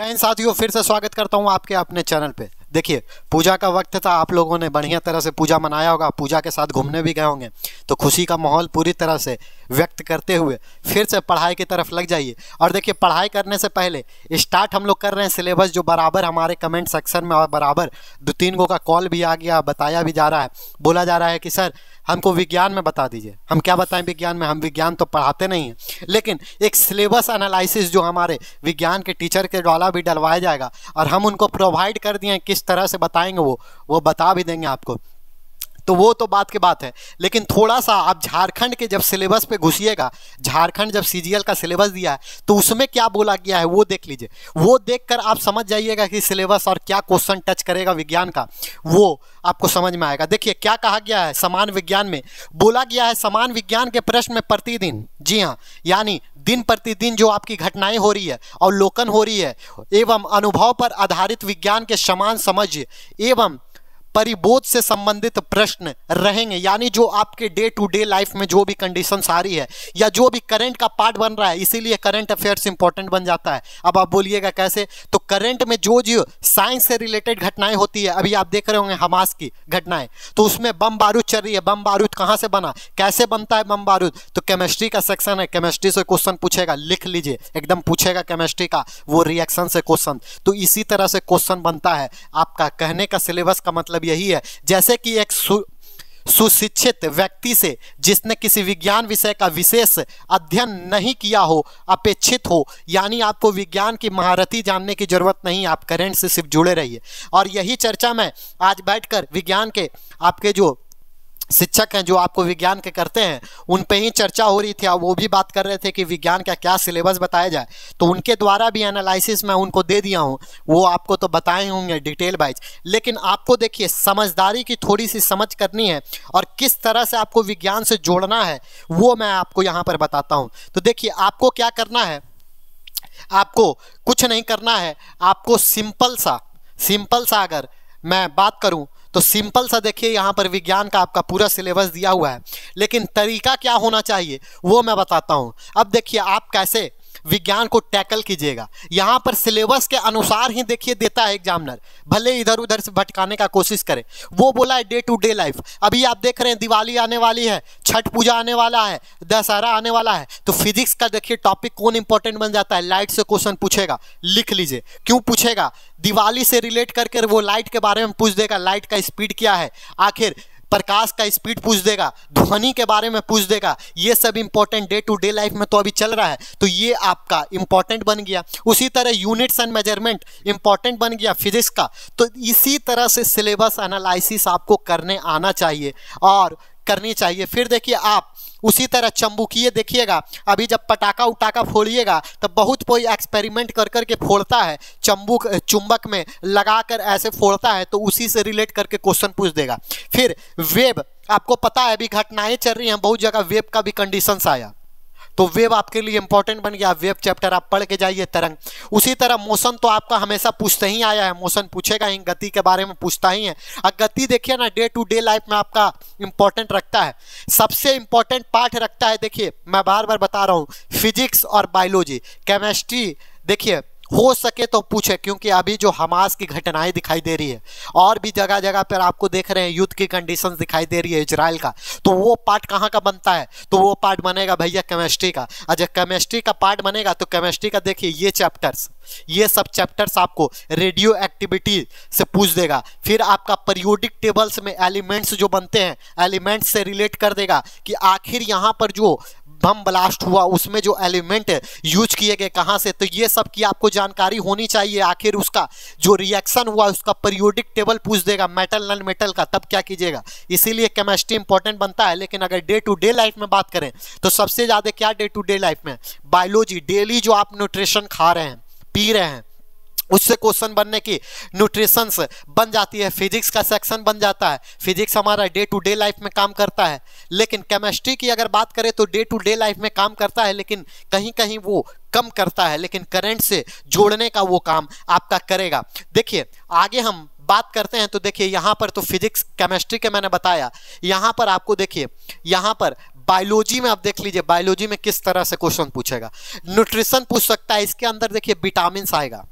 साथियों, फिर से स्वागत करता हूं आपके अपने चैनल पे। देखिए, पूजा का वक्त था, आप लोगों ने बढ़िया तरह से पूजा मनाया होगा, पूजा के साथ घूमने भी गए होंगे, तो खुशी का माहौल पूरी तरह से व्यक्त करते हुए फिर से पढ़ाई की तरफ लग जाइए। और देखिए, पढ़ाई करने से पहले स्टार्ट हम लोग कर रहे हैं सिलेबस, जो बराबर हमारे कमेंट सेक्शन में और बराबर 2-3 गो का कॉल भी आ गया, बताया भी जा रहा है, बोला जा रहा है कि सर हमको विज्ञान में बता दीजिए। हम क्या बताएं विज्ञान में, हम विज्ञान तो पढ़ाते नहीं हैं, लेकिन एक सिलेबस एनालिसिस जो हमारे विज्ञान के टीचर के द्वारा भी डलवाया जाएगा और हम उनको प्रोवाइड कर दिए, किस तरह से बताएंगे वो बता भी देंगे आपको। तो वो तो बात की बात है, लेकिन थोड़ा सा आप झारखंड के जब सिलेबस पे घुसिएगा, झारखंड जब सीजीएल का सिलेबस दिया है तो उसमें क्या बोला गया है वो देख लीजिए। वो देखकर आप समझ जाइएगा कि सिलेबस और क्या क्वेश्चन टच करेगा विज्ञान का, वो आपको समझ में आएगा। देखिए क्या कहा गया है, समान विज्ञान में बोला गया है, समान विज्ञान के प्रश्न में प्रतिदिन, जी हाँ, यानी दिन प्रतिदिन जो आपकी घटनाएं हो रही है, अवलोकन हो रही है, एवं अनुभव पर आधारित विज्ञान के समान समझ एवं परिबोध से संबंधित प्रश्न रहेंगे। यानी जो आपके डे टू डे लाइफ में जो भी कंडीशंस आ रही है या जो भी करंट का पार्ट बन रहा है, इसीलिए करंट अफेयर्स इंपॉर्टेंट बन जाता है। अब आप बोलिएगा कैसे, तो करंट में जो जो साइंस से रिलेटेड घटनाएं होती है, अभी आप देख रहे होंगे हमास की घटनाएं, तो उसमें बम बारूद चल रही है, बम बारूद कहाँ से बना, कैसे बनता है बम बारूद, तो केमिस्ट्री का सेक्शन है, केमिस्ट्री से क्वेश्चन पूछेगा, लिख लीजिए, एकदम पूछेगा केमिस्ट्री का वो रिएक्शन से क्वेश्चन। तो इसी तरह से क्वेश्चन बनता है आपका। कहने का सिलेबस का मतलब यही है, जैसे कि एक सुशिक्षित व्यक्ति से जिसने किसी विज्ञान विषय का विशेष अध्ययन नहीं किया हो अपेक्षित हो, यानी आपको विज्ञान की महारथी जानने की जरूरत नहीं, आप करंट से सिर्फ जुड़े रहिए। और यही चर्चा मैं आज बैठकर विज्ञान के आपके जो शिक्षक हैं, जो आपको विज्ञान के करते हैं, उन पे ही चर्चा हो रही थी। वो भी बात कर रहे थे कि विज्ञान का क्या सिलेबस बताया जाए, तो उनके द्वारा भी एनालिसिस मैं उनको दे दिया हूँ, वो आपको तो बताए होंगे डिटेल वाइज। लेकिन आपको देखिए समझदारी की थोड़ी सी समझ करनी है और किस तरह से आपको विज्ञान से जोड़ना है वो मैं आपको यहाँ पर बताता हूँ। तो देखिए आपको क्या करना है, आपको कुछ नहीं करना है, आपको सिंपल सा अगर मैं बात करूं तो सिंपल सा देखिए, यहाँ पर विज्ञान का आपका पूरा सिलेबस दिया हुआ है, लेकिन तरीका क्या होना चाहिए वो मैं बताता हूँ। अब देखिए आप कैसे विज्ञान को टैकल कीजिएगा। यहाँ पर सिलेबस के अनुसार ही देखिए देता है एग्जामिनर, भले इधर उधर से भटकाने का कोशिश करे। वो बोला है डे टू डे लाइफ, अभी आप देख रहे हैं दिवाली आने वाली है, छठ पूजा आने वाला है, दशहरा आने वाला है, तो फिजिक्स का देखिए टॉपिक कौन इंपॉर्टेंट बन जाता है, लाइट से क्वेश्चन पूछेगा, लिख लीजिए। क्यों पूछेगा, दिवाली से रिलेट करके वो लाइट के बारे में पूछ देगा, लाइट का स्पीड क्या है, आखिर प्रकाश का स्पीड पूछ देगा, ध्वनि के बारे में पूछ देगा, ये सब important day to day life में तो अभी चल रहा है, तो ये आपका इंपॉर्टेंट बन गया। उसी तरह यूनिट्स एंड मेजरमेंट इंपॉर्टेंट बन गया फिजिक्स का। तो इसी तरह से सिलेबस एनालिसिस आपको करने आना चाहिए और करनी चाहिए। फिर देखिए आप उसी तरह चुंबकीय देखिएगा, अभी जब पटाखा उटाखा फोड़िएगा तब बहुत कोई एक्सपेरिमेंट कर करके फोड़ता है, चुंबक में लगाकर ऐसे फोड़ता है, तो उसी से रिलेट करके क्वेश्चन पूछ देगा। फिर वेब, आपको पता है अभी घटनाएं चल रही हैं, बहुत जगह वेब का भी कंडीशंस आया, तो वेब आपके लिए इंपॉर्टेंट बन गया। वेब चैप्टर आप पढ़ के जाइए, तरंग। उसी तरह मोशन तो आपका हमेशा पूछते ही आया है, मोशन पूछेगा ही, गति के बारे में पूछता ही है। और गति देखिए ना डे टू डे लाइफ में आपका इंपॉर्टेंट रखता है, सबसे इंपॉर्टेंट पार्ट रखता है। देखिए मैं बार बार बता रहा हूँ, फिजिक्स और बायोलॉजी, केमिस्ट्री देखिए हो सके तो पूछे, क्योंकि अभी जो हमास की घटनाएं दिखाई दे रही है और भी जगह जगह पर आपको देख रहे हैं युद्ध की कंडीशंस दिखाई दे रही है इजराइल का, तो वो पार्ट कहाँ का बनता है, तो वो पार्ट बनेगा भैया केमिस्ट्री का। और जब केमिस्ट्री का पार्ट बनेगा तो केमिस्ट्री का देखिए ये सब चैप्टर्स आपको रेडियो एक्टिविटी से पूछ देगा। फिर आपका पीरियोडिक टेबल्स में एलिमेंट्स जो बनते हैं, एलिमेंट्स से रिलेट कर देगा कि आखिर यहाँ पर जो बम ब्लास्ट हुआ उसमें जो एलिमेंट यूज किए गए कहाँ से, तो ये सब की आपको जानकारी होनी चाहिए। आखिर उसका जो रिएक्शन हुआ उसका पीरियोडिक टेबल पूछ देगा, मेटल नॉन मेटल का, तब क्या कीजिएगा। इसीलिए केमिस्ट्री इंपॉर्टेंट बनता है। लेकिन अगर डे टू डे लाइफ में बात करें तो सबसे ज़्यादा क्या डे टू डे लाइफ में, बायोलॉजी, डेली जो आप न्यूट्रिशन खा रहे हैं, पी रहे हैं, उससे क्वेश्चन बनने की न्यूट्रिशंस बन जाती है। फिजिक्स का सेक्शन बन जाता है, फिजिक्स हमारा डे टू डे लाइफ में काम करता है। लेकिन केमिस्ट्री की अगर बात करें तो डे टू डे लाइफ में काम करता है, लेकिन कहीं कहीं वो कम करता है, लेकिन करंट से जोड़ने का वो काम आपका करेगा। देखिए आगे हम बात करते हैं, तो देखिए यहाँ पर तो फिजिक्स केमिस्ट्री के मैंने बताया, यहाँ पर आपको देखिए, यहाँ पर बायोलॉजी में आप देख लीजिए, बायोलॉजी में किस तरह से क्वेश्चन पूछेगा। न्यूट्रिशन पूछ सकता है, इसके अंदर देखिए विटामिन आएगा,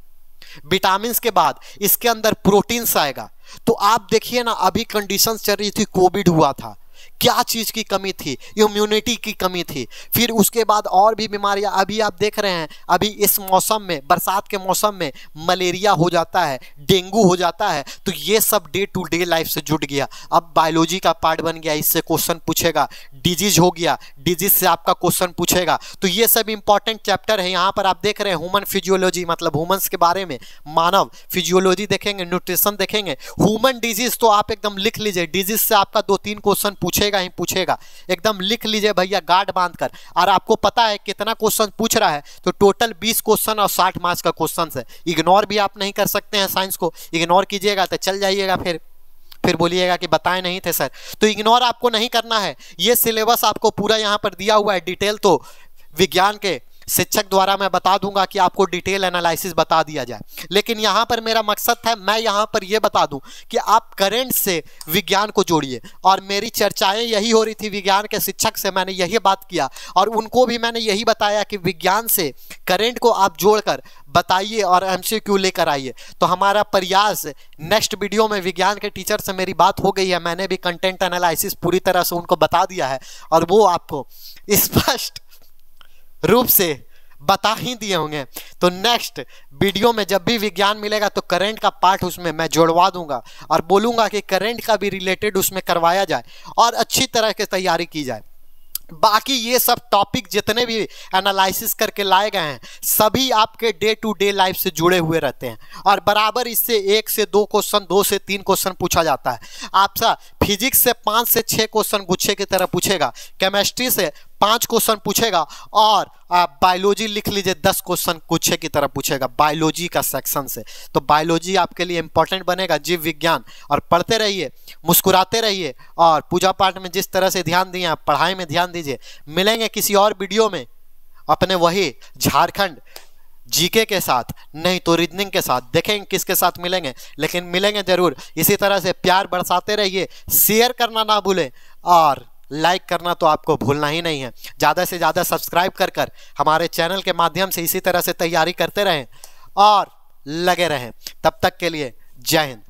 विटामिन के बाद इसके अंदर प्रोटीन्स आएगा। तो आप देखिए ना, अभी कंडीशन चल रही थी, कोविड हुआ था, क्या चीज की कमी थी? इम्यूनिटी की कमी थी। फिर उसके बाद और भी बीमारियां, अभी आप देख रहे हैं, अभी इस मौसम में, बरसात के मौसम में मलेरिया हो जाता है, डेंगू हो जाता है। तो ये सब डे टू डे लाइफ से जुड़ गया, अब बायोलॉजी का पार्ट बन गया, इससे क्वेश्चन पूछेगा। डिजीज हो गया, डिजीज से आपका क्वेश्चन पूछेगा। तो ये सब इंपॉर्टेंट चैप्टर है। यहाँ पर आप देख रहे हैं ह्यूमन फिजियोलॉजी, मतलब ह्यूमंस के बारे में, मानव फिजियोलॉजी देखेंगे, न्यूट्रिशन देखेंगे, ह्यूमन डिजीज तो आप एकदम लिख लीजिए। डिजीज से आपका 2-3 क्वेश्चन पूछेगा ही पूछेगा, एकदम लिख लीजिए भैया गार्ड बांधकर। और आपको पता है कितना क्वेश्चन पूछ रहा है? तो टोटल 20 क्वेश्चन और 60 मार्क्स का क्वेश्चन है। इग्नोर भी आप नहीं कर सकते हैं, साइंस को इग्नोर कीजिएगा तो चल जाइएगा, फिर बोलिएगा कि बताए नहीं थे सर। तो इग्नोर आपको नहीं करना है। ये सिलेबस आपको पूरा यहाँ पर दिया हुआ है, डिटेल तो विज्ञान के शिक्षक द्वारा मैं बता दूंगा कि आपको डिटेल एनालिसिस बता दिया जाए। लेकिन यहाँ पर मेरा मकसद था, मैं यहाँ पर ये बता दूं कि आप करंट से विज्ञान को जोड़िए। और मेरी चर्चाएं यही हो रही थी विज्ञान के शिक्षक से, मैंने यही बात किया और उनको भी मैंने यही बताया कि विज्ञान से करंट को आप जोड़कर बताइए और MCQ लेकर आइए। तो हमारा प्रयास, नेक्स्ट वीडियो में विज्ञान के टीचर से मेरी बात हो गई है, मैंने भी कंटेंट एनालिसिस पूरी तरह से उनको बता दिया है और वो आपको स्पष्ट रूप से बता ही दिए होंगे। तो नेक्स्ट वीडियो में जब भी विज्ञान मिलेगा तो करंट का पार्ट उसमें मैं जोड़वा दूंगा और बोलूंगा कि करंट का भी रिलेटेड उसमें करवाया जाए और अच्छी तरह की तैयारी की जाए। बाकी ये सब टॉपिक जितने भी एनालिसिस करके लाए गए हैं सभी आपके डे टू डे लाइफ से जुड़े हुए रहते हैं और बराबर इससे 1 से 2 क्वेश्चन, 2 से 3 क्वेश्चन पूछा जाता है। आपसे फिजिक्स से 5 से 6 क्वेश्चन गुच्छे की तरह पूछेगा, केमिस्ट्री से 5 क्वेश्चन पूछेगा और बायोलॉजी लिख लीजिए 10 क्वेश्चन गुच्छे की तरह पूछेगा बायोलॉजी का सेक्शन से। तो बायोलॉजी आपके लिए इंपॉर्टेंट बनेगा, जीव विज्ञान। और पढ़ते रहिए, मुस्कुराते रहिए और पूजा पाठ में जिस तरह से ध्यान दिए आप पढ़ाई में ध्यान दीजिए। मिलेंगे किसी और वीडियो में अपने वही झारखंड जीके के साथ, नहीं तो रीजनिंग के साथ, देखेंगे किसके साथ मिलेंगे, लेकिन मिलेंगे जरूर। इसी तरह से प्यार बरसाते रहिए, शेयर करना ना भूलें और लाइक करना तो आपको भूलना ही नहीं है। ज़्यादा से ज़्यादा सब्सक्राइब कर हमारे चैनल के माध्यम से इसी तरह से तैयारी करते रहें और लगे रहें। तब तक के लिए जय हिंद।